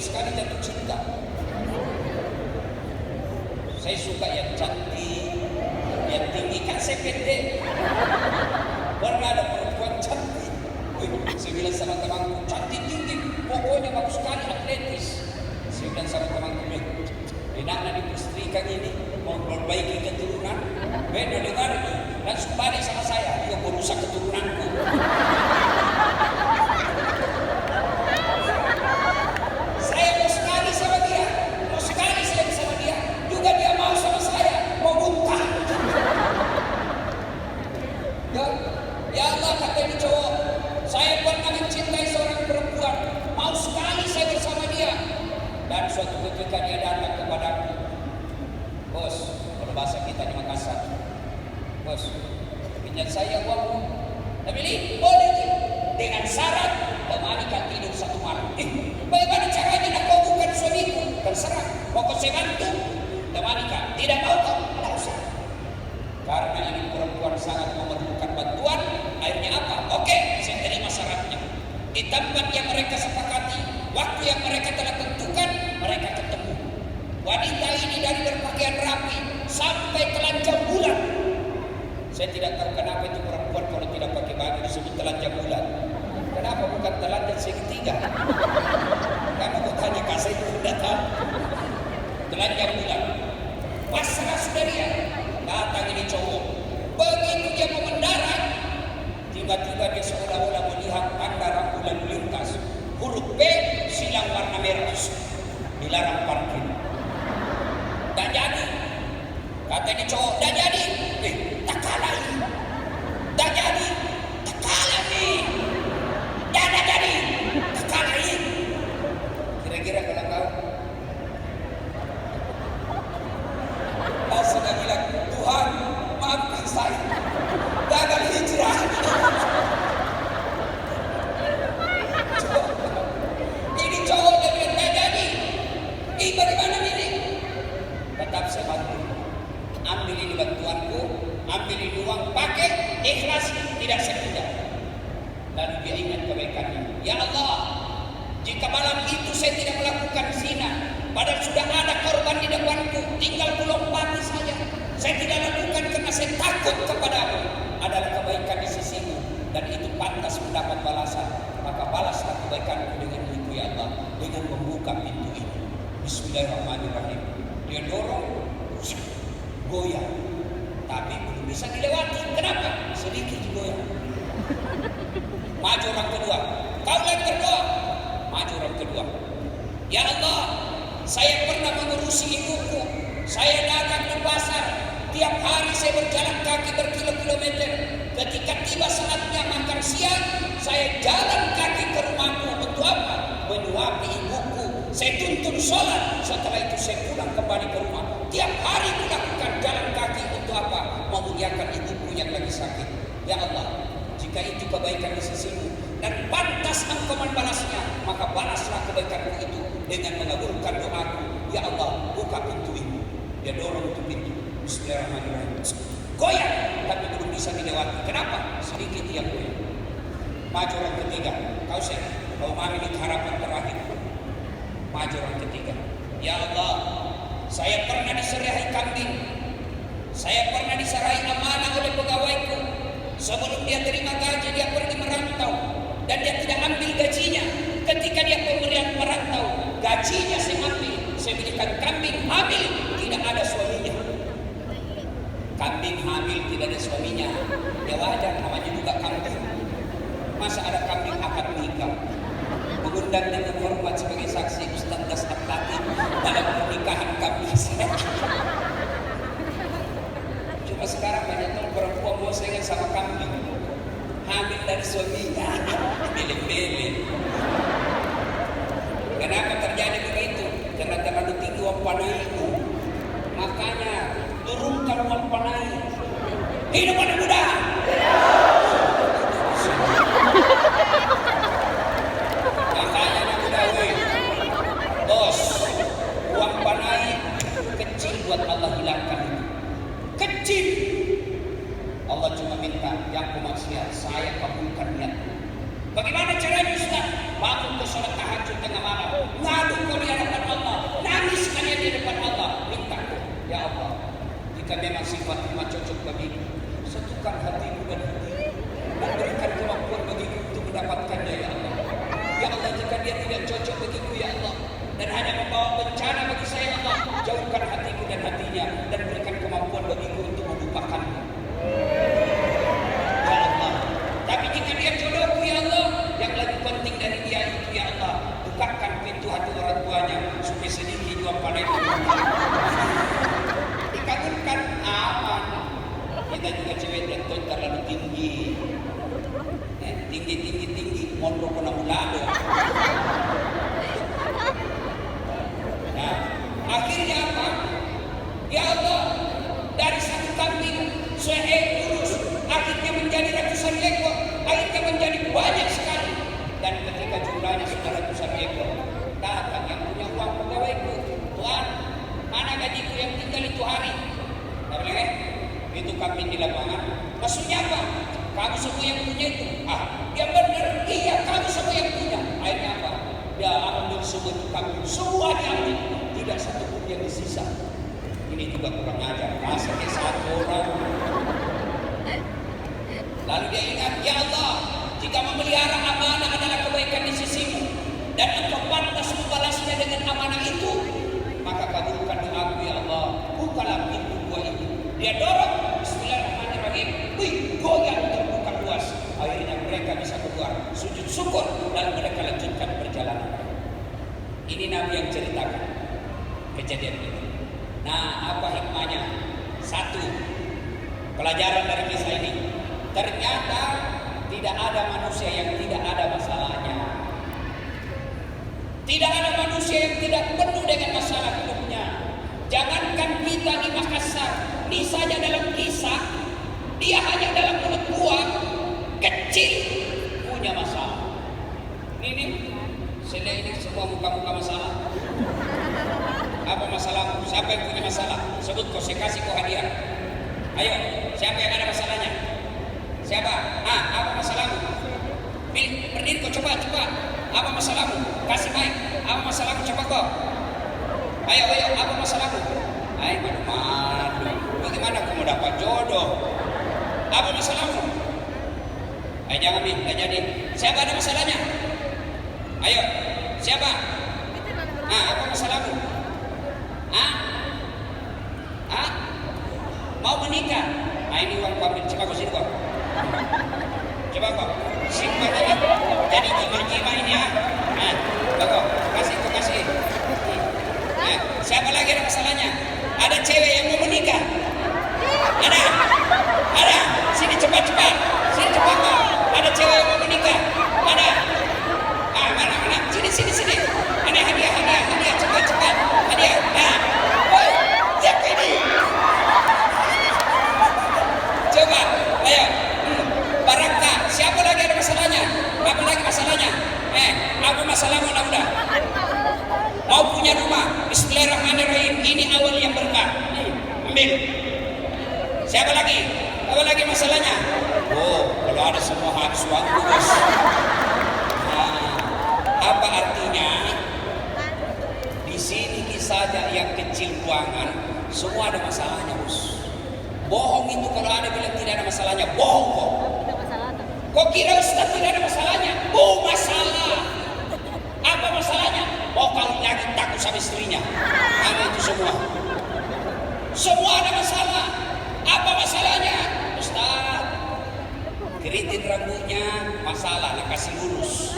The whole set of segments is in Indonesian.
sekali jatuh cinta. Saya suka yang cantik, yang tinggi, kan saya pendek. Pernah ada perempuan cantik. Saya bilang sama temanku, cantik tinggi, pokoknya bagus sekali, atletis. Saya bilang sama temanku, enaknya dipustrikan ini, mau perbaiki keturunan. Beda dengar itu, langsung balik sama saya, dia merusak keturunanku. Saya mau sekali sama dia, mau sekali saya sama dia, juga dia mau sama saya, mau muntah. Ya Allah, kata ini cowok, saya pernah mencintai seorang perempuan, mau sekali saya bersama dia. Dan suatu ketika dia datang kepadaku, bos, kalau bahasa kita di Makassar, bos, pinjam saya uang. Tapi ini boleh dengan syarat temani kan tidur satu malam. Bagaimana caranya nak kau bukan suamiku? Terserah, pokok saya bantu. Temani kan tidak mau kau, tidak usah. Karena ini perempuan sangat memerlukan bantuan. Akhirnya apa? Oke, saya terima syaratnya. Di tempat yang mereka sepakati, waktu yang mereka telah tentukan, mereka ketemu. Wanita ini dari berpakaian rapi sampai telanjang bulan. Saya tidak tahu kenapa itu perempuan kalau tidak pakai baju disebut telanjang bulan. Kenapa bukan telanjang segitiga? Kamu mau tanya kasih itu sudah tahu. Telanjang bulan. Pasrah sudah dia. Datang ini cowok. Begitu dia mau mendarat, tiba-tiba dia seolah-olah melihat tanda rambulan lintas. Huruf B silang warna merah. Dilarang parkir. Tak jadi. Kata ini cowok, tak jadi. Tak kalah ini. Tak jadi. Tak kalah nih. Tak jadi. Tak kalah ini. Kira-kira kalau kau sudah bilang, Tuhan maafkan saya. Gagal hijrah. Ini cowok dia bilang, tak jadi. Bagaimana ini? Tetap saya bantu. Ambil ini bantuanku, ambil ini uang, pakai, ikhlas, tidak sekedar. Lalu dia ingat kebaikannya. Ya Allah, jika malam itu saya tidak melakukan zina, padahal sudah ada korban di depanku, tinggal kulompati saja. Saya tidak lakukan karena saya takut kepadamu. Adalah kebaikan di sisimu, dan itu pantas mendapat balasan. Maka balaslah kebaikanku dengan itu ya Allah, dengan membuka pintu ini. Bismillahirrahmanirrahim. Dia dorong, goyang, tapi belum bisa dilewati. Kenapa? Sedikit goyang. Maju orang kedua. Kau yang berdoa. Maju orang kedua. Ya Allah, saya pernah mengurusi ibuku. Saya dagang di pasar. Tiap hari saya berjalan kaki berkilo-kilometer. Ketika tiba saatnya makan siang, saya jalan kaki ke rumahku. Untuk apa? Menyuapi ibuku. Saya tuntun sholat. Setelah itu saya pulang kembali ke rumah. Tiap hari melakukan jalan kaki untuk apa? Memuliakan ibuku yang lagi sakit. Ya Allah, jika itu kebaikan di sisimu dan pantas engkau membalasnya, maka balaslah kebaikanmu itu dengan mengabulkan doaku. Ya Allah, buka pintu ini. Dia dorong itu pintu. Bismillahirrahmanirrahim. Goyang, tapi belum bisa dilewati. Kenapa? Sedikit yang goyang. Maju orang ketiga. Kau memiliki harapan terakhir. Maju orang ketiga. Ya Allah, saya pernah diserahi kambing. Saya pernah diserahi amanah oleh pegawaiku. Sebelum dia terima gaji, dia pergi merantau. Dan dia tidak ambil gajinya. Ketika dia pemberian merantau, gajinya saya ambil. Saya belikan kambing hamil, tidak ada suaminya. Kambing hamil tidak ada suaminya. Ya wajar, namanya juga kambing. Masa ada kambing akad nikah? Mengundang dengan hormat sebagai saksi Ustaz Das Atlati dalam pernikahan kami. Cuma sekarang banyak perempuan mau sayang sama kambing, hamil dari suaminya, beli-beli. Kenapa terjadi begitu? Karena terlalu tinggi uang panaimu. Makanya turunkan uang panai. Hidup anak muda. Bos, uang panai kecil buat Allah hilangkan itu. Kecil. Allah cuma minta yang kemaksiat saya kabulkan niatmu. Bagaimana caranya Ustaz? Bangun ke sholat tahajud tengah malam, ngadu Ya Allah, jika dia tidak cocok bagiku ya Allah dan hanya membawa bencana bagi saya ya Allah, jauhkan hatiku dan hatinya dan berikan kemampuan bagiku untuk melupakanmu ya Allah. Tapi jika dia jodohku ya Allah, yang lebih penting dari dia itu ya Allah, bukakan pintu hati orang tuanya supaya sedikit jual panen dikabulkan. Aman. Kita juga cewek tentu terlalu tinggi, tinggi mondok kena mulado. Nah, akhirnya apa? Ya Allah, dari satu kambing seekor akhirnya menjadi ratusan ekor, akhirnya menjadi banyak sekali. Dan ketika jumlahnya sudah ratusan ekor, datang yang punya uang pegawaiku, Tuhan, mana gajiku yang tinggal itu hari? Itu kambing di lapangan. Maksudnya apa? Kamu semua yang punya itu. Dia benar. Iya, kamu semua yang punya. Akhirnya apa? Dia ambil semua itu kambing. Semua diambil. Tidak satu pun yang disisa. Ini juga kurang ajar. Masa kayak satu orang. Lalu dia ingat, ya Allah, jika memelihara amanah adalah kebaikan di sisimu dan engkau pantas membalasnya dengan amanah itu, maka kabulkan doaku ya Allah. Bukalah pintu gua itu. Dia dorong, bismillahirrahmanirrahim, goyang terbuka luas. Akhirnya mereka bisa keluar, sujud syukur, lalu mereka lanjutkan perjalanan. Ini Nabi yang ceritakan kejadian ini. Nah, apa hikmahnya? Satu, pelajaran dari kisah ini, ternyata tidak ada manusia yang tidak ada masalahnya. Tidak ada manusia yang tidak penuh dengan masalah hidupnya. Jangankan kita di Makassar, ini saja dalam kisah, dia hanya dalam mulut gua kecil punya masalah. Ini selain ini semua muka-muka masalah. Apa masalahmu? Siapa yang punya masalah? Sebut kau, saya kasih kau hadiah. Ayo, siapa yang ada masalahnya? Siapa? Apa masalahmu? Berdiri kau, coba. Apa masalahmu? Kasih mic. Apa masalahmu? Coba kau. Ayo, apa masalahmu? Ayo, malu. Bagaimana kau mau dapat jodoh? Apa masalahmu? Ayo, jangan nggak jadi. Siapa ada masalahnya? Ayo, siapa? Apa masalahmu? Mau menikah? Ini uang kau ambil. Coba kau sini kau. Coba kau. Simpan ini. Jadi jima ini ya. Coba kau. Kasih. Siapa lagi ada masalahnya? Ada cewek yang mau menikah? Ada. Sini cepat. Sini cepat kau. Ada cewek yang mau menikah? Ada. Mana? Sini. Ini hadiah. Cepat. Hadiah. Woi, siapa ini? Coba, ayo. Barangkah, siapa lagi ada masalahnya? Apa lagi masalahnya? Apa masalahmu udah? Mau punya rumah? Bismillahirrahmanirrahim. Ini awal yang berkah. Ambil. Siapa lagi? Apa lagi masalahnya? Kalau ada semua habis waktu, bos. Apa artinya? Di sini saja yang kecil ruangan, semua ada masalahnya, bos. Bohong itu kalau ada bilang tidak ada masalahnya, bohong kok. Kok kira Ustaz tidak ada masalahnya? Masalah. Apa masalahnya? Kalau lagi takut sama istrinya. Ada itu semua. Semua ada masalah. Apa masalahnya? Ustaz, keriting rambutnya masalah, nak kasih lurus.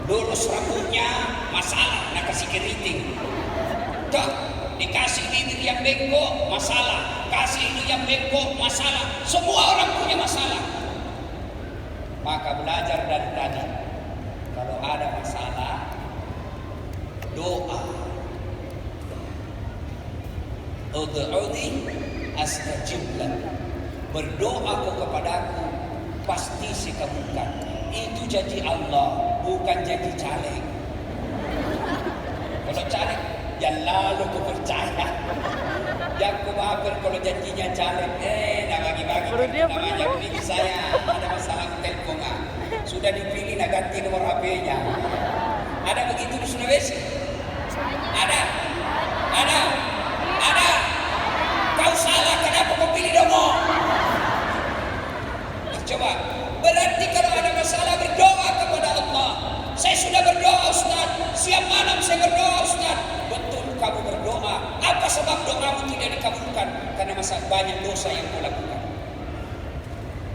Lurus rambutnya masalah, nak kasih keriting. Dikasih bibir yang bengkok, masalah. Kasih itu yang bengkok, masalah. Semua orang punya masalah. Maka belajar dari tadi, kalau ada masalah, doa. Ud'uni astajib lak. Berdoa kau kepadaku, pasti saya kabulkan. Itu janji Allah, bukan janji caleg. Kalau caleg, jangan lalu kau percaya. Yang kau maafkan kalau janjinya caleg, nak bagi-bagi. Namanya pilih saya, ada masalah telepon sudah dipilih, nak ganti nomor HP-nya. Ada begitu di Sulawesi? Ada. Kau salah, kenapa kau pilih nomor? Coba, berarti kalau ada masalah berdoa kepada Allah. Saya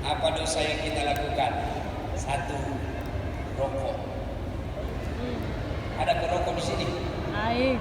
Apa dosa yang kita lakukan? Satu, rokok. Ada perokok di sini? Air.